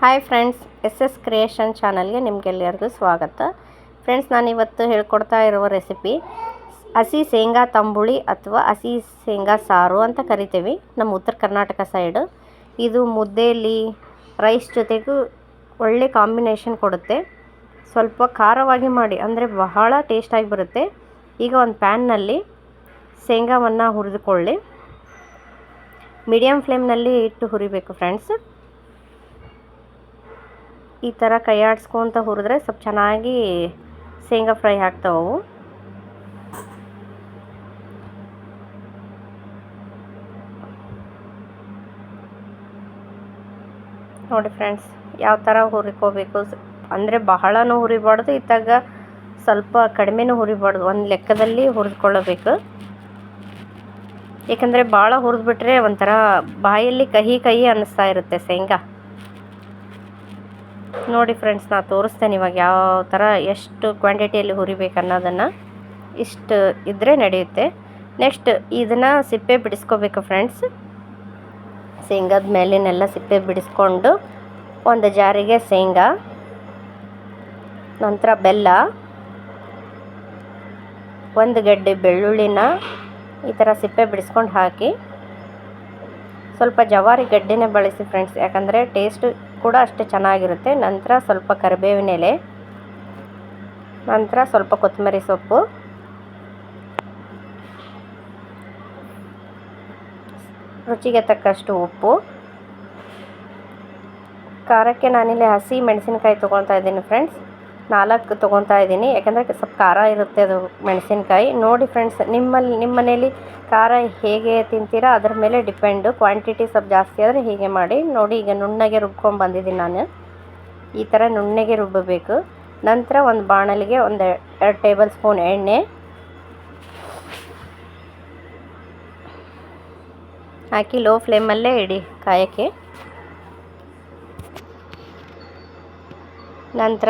Hi friends, S S creation ಚಾನಲ್ಗೆ ನಿಮಗೆಲ್ಲರಿಗೂ ಸ್ವಾಗತ. ಫ್ರೆಂಡ್ಸ್, ನಾನಿವತ್ತು ಹೇಳ್ಕೊಡ್ತಾ ಇರುವ ರೆಸಿಪಿ ಹಸಿ ಶೇಂಗಾ ತಂಬುಳಿ ಅಥವಾ ಹಸಿ ಶೇಂಗಾ ಸಾರು ಅಂತ ಕರಿತೀವಿ ನಮ್ಮ ಉತ್ತರ ಕರ್ನಾಟಕ ಸೈಡು. ಇದು ಮುದ್ದೆಯಲ್ಲಿ ರೈಸ್ ಜೊತೆಗೂ ಒಳ್ಳೆ ಕಾಂಬಿನೇಷನ್ ಕೊಡುತ್ತೆ. ಸ್ವಲ್ಪ ಖಾರವಾಗಿ ಮಾಡಿ ಅಂದರೆ ಬಹಳ ಟೇಸ್ಟಾಗಿ ಬರುತ್ತೆ. ಈಗ ಒಂದು ಪ್ಯಾನ್ನಲ್ಲಿ ಶೇಂಗಾವನ್ನು ಹುರಿದುಕೊಳ್ಳಿ. ಮೀಡಿಯಮ್ ಫ್ಲೇಮ್ನಲ್ಲಿ ಇಟ್ಟು ಹುರಿಬೇಕು ಫ್ರೆಂಡ್ಸ್. ಈ ಥರ ಕೈ ಆಡಿಸ್ಕೊಂತ ಹುರಿದ್ರೆ ಸ್ವಲ್ಪ ಚೆನ್ನಾಗಿ ಶೇಂಗಾ ಫ್ರೈ ಆಗ್ತಾವೆ. ನೋಡಿ ಫ್ರೆಂಡ್ಸ್, ಯಾವ ಥರ ಹುರಿಕೋಬೇಕು ಅಂದರೆ ಬಹಳನೂ ಹುರಿಬಾರ್ದು, ಇತ್ತಾಗ ಸ್ವಲ್ಪ ಕಡಿಮೆನೂ ಹುರಿಬಾರ್ದು, ಒಂದು ಲೆಕ್ಕದಲ್ಲಿ ಹುರಿದುಕೊಳ್ಳಬೇಕು. ಏಕೆಂದರೆ ಭಾಳ ಹುರಿದ್ಬಿಟ್ರೆ ಒಂಥರ ಬಾಯಲ್ಲಿ ಕಹಿ ಕಹಿ ಅನ್ನಿಸ್ತಾ ಇರುತ್ತೆ ಶೇಂಗಾ. ನೋಡಿ ಫ್ರೆಂಡ್ಸ್, ನಾನು ತೋರಿಸ್ತೇನೆ ಇವಾಗ ಯಾವ ಥರ ಎಷ್ಟು ಕ್ವಾಂಟಿಟಿಯಲ್ಲಿ ಹುರಿಬೇಕು ಅನ್ನೋದನ್ನು. ಇಷ್ಟು ಇದ್ದರೆ ನಡೆಯುತ್ತೆ. ನೆಕ್ಸ್ಟ್ ಇದನ್ನು ಸಿಪ್ಪೆ ಬಿಡಿಸ್ಕೋಬೇಕು ಫ್ರೆಂಡ್ಸ್. ಶೇಂಗಾದ ಮೇಲಿನೆಲ್ಲ ಸಿಪ್ಪೆ ಬಿಡಿಸ್ಕೊಂಡು ಒಂದು ಜಾರಿಗೆ ಶೇಂಗಾ, ನಂತರ ಬೆಲ್ಲ, ಒಂದು ಗಡ್ಡೆ ಬೆಳ್ಳುಳ್ಳಿನ ಈ ಥರ ಸಿಪ್ಪೆ ಬಿಡಿಸ್ಕೊಂಡು ಹಾಕಿ, ಸ್ವಲ್ಪ ಜವಾರಿ ಗಡ್ಡೆನೇ ಬಳಸಿ ಫ್ರೆಂಡ್ಸ್, ಯಾಕಂದರೆ ಟೇಸ್ಟ್ ಕೂಡ ಅಷ್ಟೇ ಚೆನ್ನಾಗಿರುತ್ತೆ. ನಂತರ ಸ್ವಲ್ಪ ಕರಿಬೇವಿನ ಎಲೆ, ನಂತರ ಸ್ವಲ್ಪ ಕೊತ್ತಂಬರಿ ಸೊಪ್ಪು, ರುಚಿಗೆ ತಕ್ಕಷ್ಟು ಉಪ್ಪು. ಖಾರಕ್ಕೆ ನಾನಿಲ್ಲಿ ಹಸಿ ಮೆಣಸಿನ್ಕಾಯಿ ತೊಗೊಳ್ತಾ ಇದ್ದೀನಿ ಫ್ರೆಂಡ್ಸ್, 4 ತೊಗೊತಾ ಇದ್ದೀನಿ, ಯಾಕಂದರೆ ಸ್ವಲ್ಪ ಖಾರ ಇರುತ್ತೆ ಅದು ಮೆಣಸಿನ್ಕಾಯಿ. ನೋಡಿ ಫ್ರೆಂಡ್ಸ್, ನಿಮ್ಮ ಮನೇಲಿ ಖಾರ ಹೇಗೆ ತಿಂತೀರಾ ಅದ್ರ ಮೇಲೆ ಡಿಪೆಂಡು. ಕ್ವಾಂಟಿಟಿ ಸ್ವಲ್ಪ ಜಾಸ್ತಿ ಆದರೆ ಹೀಗೆ ಮಾಡಿ. ನೋಡಿ, ಈಗ ನುಣ್ಣಗೆ ರುಬ್ಕೊಂಡು ಬಂದಿದ್ದೀನಿ ನಾನು. ಈ ಥರ ನುಣ್ಣಗೆ ರುಬ್ಬಬೇಕು. ನಂತರ ಒಂದು ಬಾಣಲಿಗೆ 2 ಟೇಬಲ್ ಸ್ಪೂನ್ ಎಣ್ಣೆ ಹಾಕಿ ಲೋ ಫ್ಲೇಮಲ್ಲೇ ಇಡಿ ಕಾಯೋಕ್ಕೆ. ನಂತರ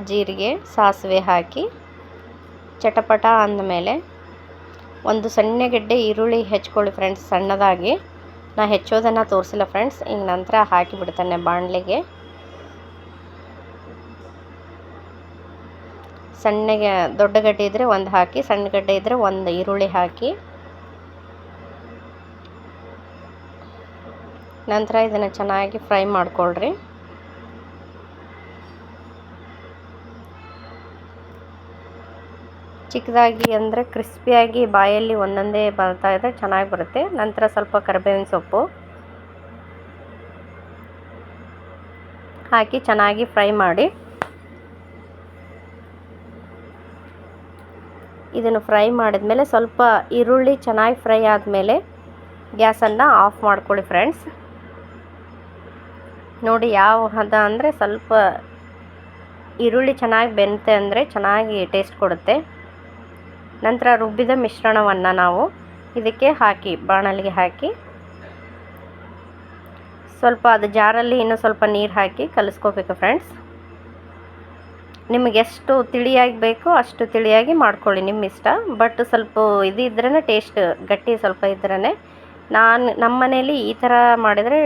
ಜೀರಿಗೆ, ಸಾಸಿವೆ ಹಾಕಿ ಚಟಪಟ ಅಂದಮೇಲೆ ಒಂದು ಸಣ್ಣ ಗೆಡ್ಡೆ ಈರುಳ್ಳಿ ಹೆಚ್ಕೊಳ್ಳಿ ಫ್ರೆಂಡ್ಸ್, ಸಣ್ಣದಾಗಿ. ನಾ ಹೆಚ್ಚೋದನ್ನು ತೋರಿಸಿಲ್ಲ ಫ್ರೆಂಡ್ಸ್. ಈಗ ನಂತರ ಹಾಕಿಬಿಡ್ತಾನೆ ಬಾಣಲೆಗೆ. ಸಣ್ಣಗೆ ದೊಡ್ಡ ಗಡ್ಡೆ ಇದ್ದರೆ ಒಂದು ಹಾಕಿ, ಸಣ್ಣ ಗಡ್ಡೆ ಇದ್ದರೆ ಒಂದು ಈರುಳ್ಳಿ ಹಾಕಿ. ನಂತರ ಇದನ್ನು ಚೆನ್ನಾಗಿ ಫ್ರೈ ಮಾಡಿಕೊಳ್ಳ್ರಿ. ಚಿಕ್ಕದಾಗಿ ಅಂದರೆ ಕ್ರಿಸ್ಪಿಯಾಗಿ ಬಾಯಲ್ಲಿ ಒಂದೊಂದೇ ಬರ್ತಾ ಇದ್ದರೆ ಚೆನ್ನಾಗಿ ಬರುತ್ತೆ. ನಂತರ ಸ್ವಲ್ಪ ಕರಿಬೇವಿನ ಸೊಪ್ಪು ಹಾಕಿ ಚೆನ್ನಾಗಿ ಫ್ರೈ ಮಾಡಿ. ಇದನ್ನು ಫ್ರೈ ಮಾಡಿದ್ಮೇಲೆ ಸ್ವಲ್ಪ ಈರುಳ್ಳಿ ಚೆನ್ನಾಗಿ ಫ್ರೈ ಆದಮೇಲೆ ಗ್ಯಾಸನ್ನು ಆಫ್ ಮಾಡ್ಕೊಳ್ಳಿ ಫ್ರೆಂಡ್ಸ್. ನೋಡಿ ಯಾವ ಹದ ಅಂದರೆ ಸ್ವಲ್ಪ ಈರುಳ್ಳಿ ಚೆನ್ನಾಗಿ ಬೆಂತೆ ಅಂದರೆ ಚೆನ್ನಾಗಿ ಟೇಸ್ಟ್ ಕೊಡುತ್ತೆ. ನಂತರ ರುಬ್ಬಿದ ಮಿಶ್ರಣವನ್ನು ನಾವು ಇದಕ್ಕೆ ಹಾಕಿ ಬಾಣಲಿಗೆ ಹಾಕಿ ಸ್ವಲ್ಪ ಅದು ಜಾರಲ್ಲಿ ಇನ್ನೂ ಸ್ವಲ್ಪ ನೀರು ಹಾಕಿ ಕಲಿಸ್ಕೋಬೇಕು ಫ್ರೆಂಡ್ಸ್. ನಿಮಗೆ ಎಷ್ಟು ತಿಳಿಯಾಗಿ ಬೇಕೋ ಅಷ್ಟು ತಿಳಿಯಾಗಿ ಮಾಡ್ಕೊಳ್ಳಿ, ನಿಮ್ಮ ಇಷ್ಟ. ಬಟ್ ಸ್ವಲ್ಪ ಇದು ಇದ್ರೇ ಟೇಸ್ಟ್ ಗಟ್ಟಿ ಸ್ವಲ್ಪ ಇದ್ರೇ. ನಮ್ಮ ಮನೇಲಿ ಈ ಥರ ಮಾಡಿದರೆ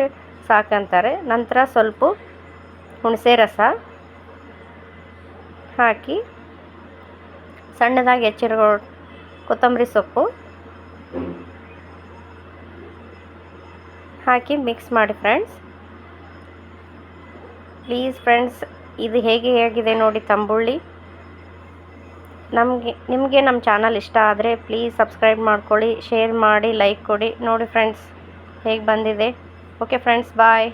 ಸಾಕಂತಾರೆ. ನಂತರ ಸ್ವಲ್ಪ ಹುಣಸೆ ರಸ ಹಾಕಿ ಸಣ್ಣದಾಗಿ ಹೆಚ್ಚಿರೋ ಕೊತ್ತಂಬರಿ ಸೊಪ್ಪು ಹಾಕಿ ಮಿಕ್ಸ್ ಮಾಡಿ ಫ್ರೆಂಡ್ಸ್. ಪ್ಲೀಸ್ ಫ್ರೆಂಡ್ಸ್, ಇದು ಹೇಗೆ ಆಗಿದೆ ನೋಡಿ ತಂಬುಳಿ. ನಿಮಗೆ ನಮ್ಮ ಚಾನಲ್ ಇಷ್ಟ ಆದರೆ ಪ್ಲೀಸ್ ಸಬ್ಸ್ಕ್ರೈಬ್ ಮಾಡ್ಕೊಳ್ಳಿ, ಶೇರ್ ಮಾಡಿ, ಲೈಕ್ ಕೊಡಿ. ನೋಡಿ ಫ್ರೆಂಡ್ಸ್ ಹೇಗೆ ಬಂದಿದೆ. ಓಕೆ ಫ್ರೆಂಡ್ಸ್, ಬಾಯ್.